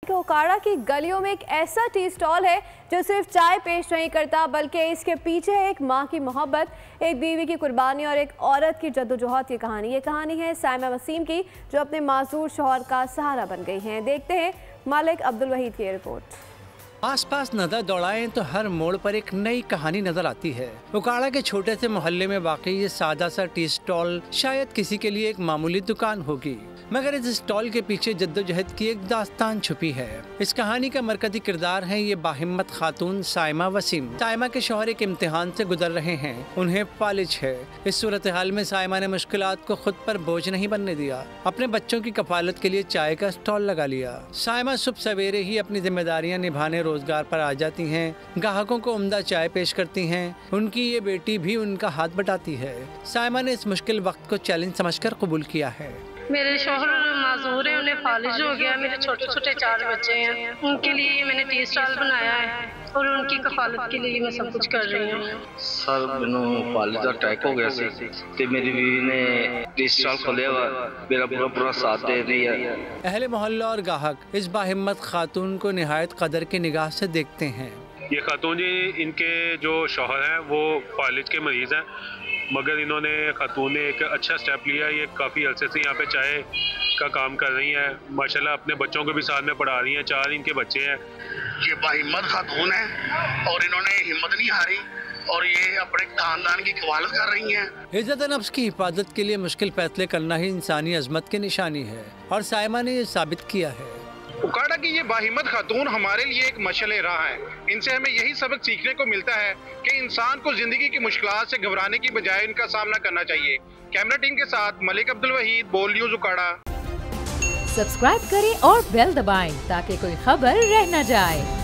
उकाड़ा की गलियों में एक ऐसा टी स्टॉल है जो सिर्फ चाय पेश नहीं करता बल्कि इसके पीछे है एक माँ की मोहब्बत, एक बीवी की कुर्बानी और एक औरत की जद्दोजहद की कहानी। ये कहानी है साइमा वसीम की, जो अपने मासूर शौहर का सहारा बन गई हैं। देखते हैं मालिक अब्दुल वहीद की रिपोर्ट। आसपास नजर दौड़ाएं तो हर मोड़ पर एक नई कहानी नजर आती है। उकाड़ा के छोटे से मोहल्ले में वाकई ये सादा सा टी स्टॉल शायद किसी के लिए एक मामूली दुकान होगी, मगर इस स्टॉल के पीछे जद्दोजहद की एक दास्तान छुपी है। इस कहानी का मरकजी किरदार है ये बाहिम्मत खातून साइमा वसीम। साइमा के शौहर एक इम्तिहान से गुजर रहे हैं, उन्हें फालिज है। इस सूरत हाल में साइमा ने मुश्किलात को खुद पर बोझ नहीं बनने दिया, अपने बच्चों की कफालत के लिए चाय का स्टॉल लगा लिया। साइमा सुबह सवेरे ही अपनी जिम्मेदारियां निभाने रोजगार पर आ जाती हैं, ग्राहकों को उम्दा चाय पेश करती हैं। उनकी ये बेटी भी उनका हाथ बटाती है। साइमा ने इस मुश्किल वक्त को चैलेंज समझकर कबूल किया है। मेरे शौहर माजूर है, उन्हें फालिज हो गया। मेरे छोटे छोटे 4 बच्चे हैं, उनके लिए मैंने टी स्टॉल बनाया है और उनकी कफालत के लिए मैं सब कुछ कर रही हूँ। सर मैनू फालिज का अटैक हो गया सी ते मेरी बीवी ने टी स्टॉल खोलिया वा, मेरा पूरा साथ दे रही है। अहले मोहल्ला और ग्राहक इस बाहिम्मत खातून को निहायत कदर की निगाह से देखते हैं। ये खातून जी, इनके जो शौहर हैं वो फालिज के मरीज हैं, मगर इन्होंने खातून ने एक अच्छा स्टेप लिया। ये काफ़ी अरसे से यहाँ पे चाय का काम कर रही हैं। माशाल्लाह अपने बच्चों को भी साथ में पढ़ा रही हैं। 4 इनके बच्चे हैं। ये बाहिम्मत खातून है और इन्होंने हिम्मत नहीं हारी और ये अपने खानदान की कवालत कर रही हैं। इज्जत नफ्स की हिफाजत के लिए मुश्किल फैसले करना ही इंसानी अजमत की निशानी है और साइमा ने ये साबित किया है। उकाड़ा की ये बाहिम्मत खातून हमारे लिए एक मशअले राह है। इनसे हमें यही सबक सीखने को मिलता है कि इंसान को जिंदगी की मुश्किलात से घबराने की बजाय इनका सामना करना चाहिए। कैमरा टीम के साथ मलिक अब्दुल वहीद, बोल न्यूज उकाड़ा। सब्सक्राइब करें और बेल दबाएं ताकि कोई खबर रह न जाए।